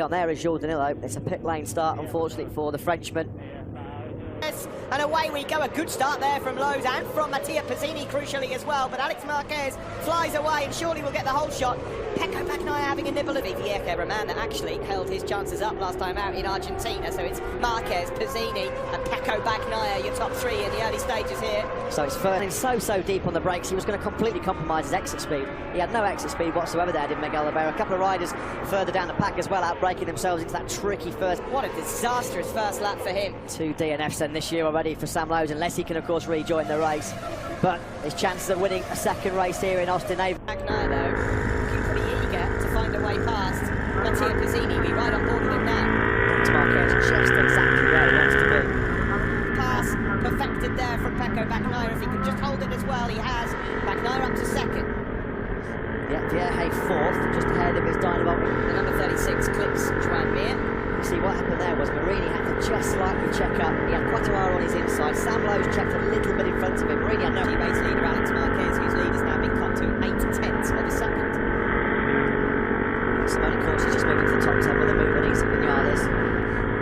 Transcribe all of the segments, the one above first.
on there is Jordanillo. It's a pit lane start, unfortunately, for the Frenchman. And away we go. A good start there from Lowe's and from Mattia Pizzini, crucially as well. But Alex Marquez flies away and surely will get the whole shot. Pecco Bagnaia having a nibble of Vieira, a man that actually held his chances up last time out in Argentina. So it's Marquez, Pizzini and Pecco Bagnaia, your top three in the early stages here. So it's first so deep on the brakes. He was going to completely compromise his exit speed. He had no exit speed whatsoever there, did Miguel Oliveira. A couple of riders further down the pack as well, outbraking themselves into that tricky first. What a disastrous first lap for him. 2 DNFs then this year already for Sam Lowe's, unless he can of course rejoin the race. But his chances of winning a second race here in Austin Ave. Bagnaia though, looking pretty eager to find a way past Mattia Pizzini. We ride on board with him now. Marquez just exactly where he wants to be. Pass perfected there from Pecco Bagnaia. If he can just hold it as well, he has. Bagnaia up to second. Yeah, Vieira fourth, just ahead of his Dynamo. The number 36 clips Joan Mir. See, what happened there was Marini had to just slightly check up. He had Quattararo on his inside. Sam Lowe's checked a little bit in front of him. Marini had no race leader Alex Marquez, whose lead has now been cut to 8/10 of a second. Simone, of course, is just moving to the top 10 with a move on Isa Vinales.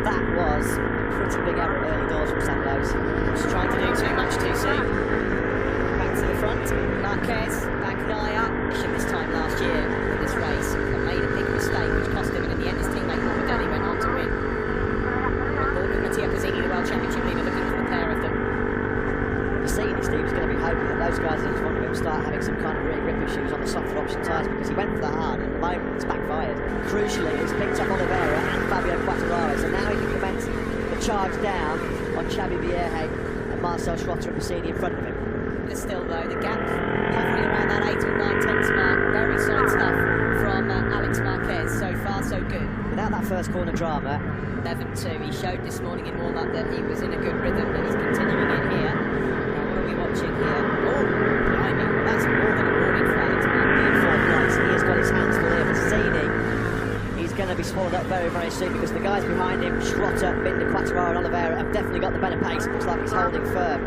That was a pretty big error early doors from Sam Lowe's. Just trying to do too much too soon. Back to the front. Marquez, Bagnaia, this time last year in this race, but made a big mistake which cost him, and in the end his teammate Morbidelli went on to win. On board with Mattia Pizzini, the World Championship leader, looking for the pair of them. Pizzini, Steve, is going to be hoping that those guys in front of him start having some kind of really grip issues on the softer option tyres, because he went for the hard, and at the moment it's backfired. Crucially, he's picked up Oliveira and Fabio Quattararo, so now he can commence the charge down on Xavi Vieira and Marcel Schrotter and Pizzini in front of him. But still though, the gap hovering around that 8 or 9 tenths mark. Very solid stuff from Alex Marquez. So far so good. Without that first corner drama. 11-2. He showed this morning in warm-up that he was in a good rhythm, and he's continuing in here. Now what are we watching here? Oh, blimey. Well, that's more than a warning flag. In fourth place. He has got his hands full here. Pizzini, he's going to be swallowed up very, very soon, because the guys behind him, Schrotter, Binder, Quattararo and Oliveira, have definitely got the better pace. Looks like he's holding firm.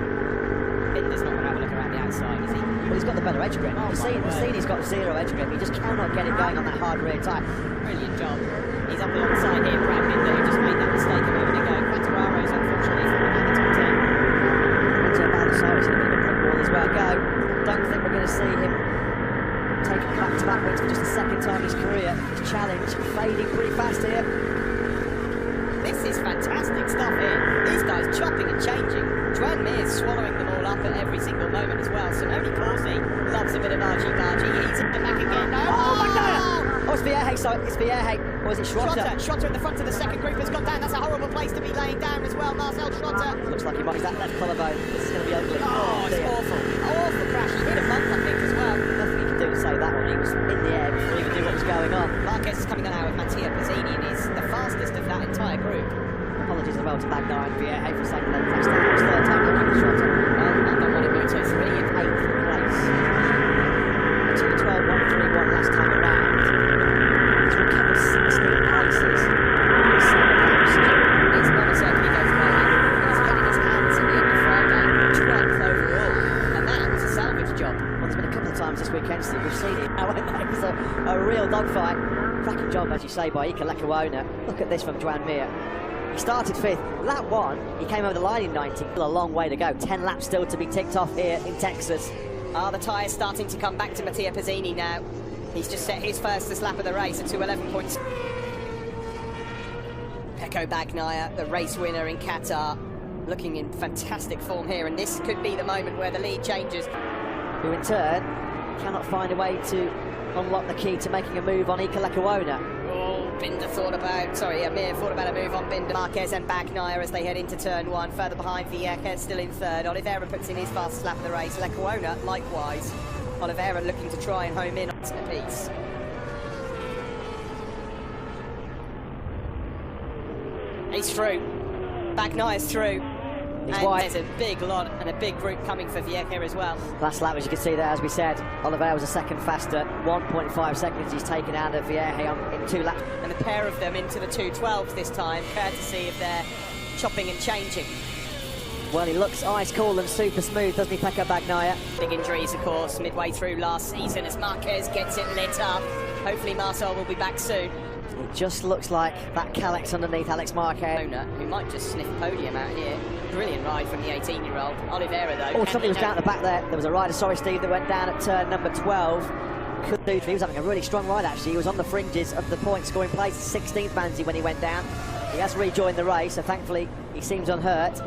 Binder's not going to have a look around the outside, is he? Well, he's got the better edge grip. Pizzini's got zero edge grip. He just cannot get it going on that hard rear tyre. Brilliant job. He's up alongside here, Brad Binder, who just made that mistake a moment ago. Quattararo's unfortunately fallen out the top 10. Into a Balasaurus in a bit of a brick wall as well. Go. Don't think we're going to see him taking back-to-back wins for just the second time in his career. His challenge fading pretty fast here. This is fantastic stuff here. These guys chopping and changing. Joan Mir's swallowing them all up at every single moment as well. Simone Corsi loves a bit of argy-bargy. He's in the back again. Oh my God! Oh, it's Vieira, sorry. It's Vieira. Or is it Schrotter? Schrotter at the front of the second group has gone down. That's a horrible place to be laying down as well. Marcel Schrotter. Looks like he might use that left collarbone. This is going to be ugly. Oh, it's awful. Awful crash. He hit a bump, I think, as well. Nothing he can do to save that one. He was in the air before he even knew what was going on. Marquez is coming on now with Mattia Pizzini, and he's the fastest of that entire group. Apologies as well to Bagnaia and Vieira for saying that that's his third time looking at Schrotter. Well, I don't want to go to 3 in 8th place. 2-12-1-3-1 last time around. He's recovered 16 places in 7 laps. It's not certainly goes well. He's getting his hands at the end of Friday, 12th overall, and that was a salvage job. Well, there's been a couple of times this weekend, Steve, we've seen it. Now, it was a real dogfight. Cracking job, as you say, by Iker Lecuona. Look at this from Joan Mir. He started 5th. Lap 1, he came over the line in 19th. Still a long way to go. 10 laps still to be ticked off here in Texas. The tyres starting to come back to Mattia Pizzini now. He's just set his fastest lap of the race at 2:11 points. Pecco Bagnaia, the race winner in Qatar, looking in fantastic form here, and this could be the moment where the lead changes. Who in turn cannot find a way to unlock the key to making a move on Iker Lecuona. Binder thought about, Mir thought about a move on Binder. Marquez and Bagnaia as they head into turn 1. Further behind, Vieira still in 3rd. Oliveira puts in his fastest lap of the race. Lecuona, likewise. Oliveira looking to try and home in on a piece. He's through. Bagnaia's through. And there's a big lot and a big group coming for Vieira as well. Last lap, as you can see there, as we said, Oliveira was a second faster. 1.5 seconds he's taken out of Vieira in 2 laps. And the pair of them into the 2:12s this time, courtesy of their chopping and changing. Well, he looks ice cool and super smooth, doesn't he, Pecco Bagnaia? Big injuries, of course, midway through last season as Marquez gets it lit up. Hopefully Marcel will be back soon. It just looks like that Calyx underneath Alex Marquez. Who might just sniff podium out here. Brilliant ride from the 18-year-old. Oliveira, though. Oh, somebody was down at the back there. There was a rider, sorry, Steve, that went down at turn number 12. He was having a really strong ride, actually. He was on the fringes of the point-scoring place. 16th Manzi when he went down. He has rejoined the race, so thankfully he seems unhurt.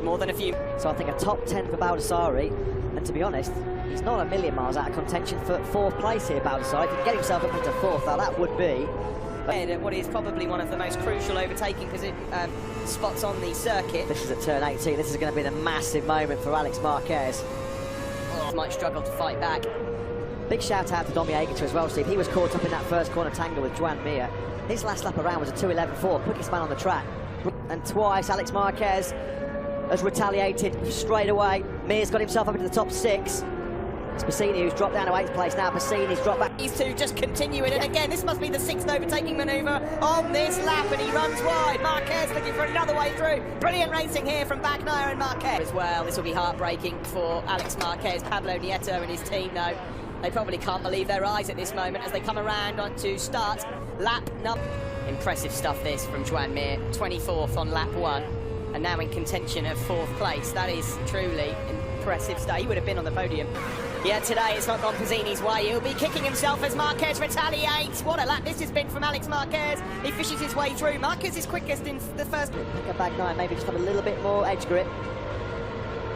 More than a few. So I think a top 10 for Baldassari. And to be honest, he's not a million miles out of contention for 4th place here, Baldassari. If he can get himself up into 4th, now that would be... What is probably one of the most crucial overtaking spots on the circuit. This is at turn 18. This is going to be the massive moment for Alex Marquez. Might struggle to fight back. Big shout out to Domi Agerter as well, Steve. He was caught up in that first corner tangle with Joan Mir. His last lap around was a 2:11.4, quickest man on the track. And twice Alex Marquez has retaliated straight away. Mir's got himself up into the top 6. It's Bassini who's dropped down to 8th place now. Bassini's dropped back. These two just continuing, and again, this must be the 6th overtaking manoeuvre on this lap, and he runs wide. Marquez looking for another way through. Brilliant racing here from Bagnaia and Marquez as well. This will be heartbreaking for Alex Marquez. Pablo Nieto and his team, though, they probably can't believe their eyes at this moment as they come around onto start lap number. Impressive stuff this from Joan Mir, 24th on lap 1, and now in contention of 4th place. That is truly impressive stuff. He would have been on the podium. Yeah, today it's not gone Pizzini's way. He'll be kicking himself as Marquez retaliates. What a lap this has been from Alex Marquez. He fishes his way through. Marquez is quickest in the first. Pick a back 9, maybe just have a little bit more edge grip.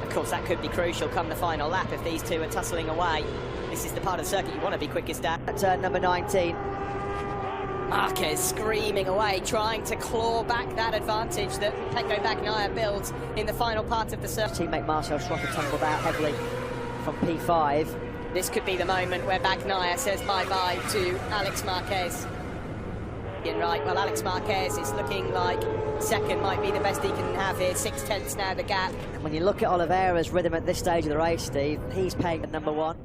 Of course, that could be crucial come the final lap if these two are tussling away. This is the part of the circuit you want to be quickest at. Turn number 19. Marquez screaming away, trying to claw back that advantage that Pecco Bagnaia builds in the final part of the circuit. Teammate Marcel Schrotter tumbled out heavily from P5. This could be the moment where Bagnaia says bye-bye to Alex Marquez. Right, well, Alex Marquez is looking like second might be the best he can have here. 6/10 now the gap. And when you look at Oliveira's rhythm at this stage of the race, Steve, he's paying at number 1.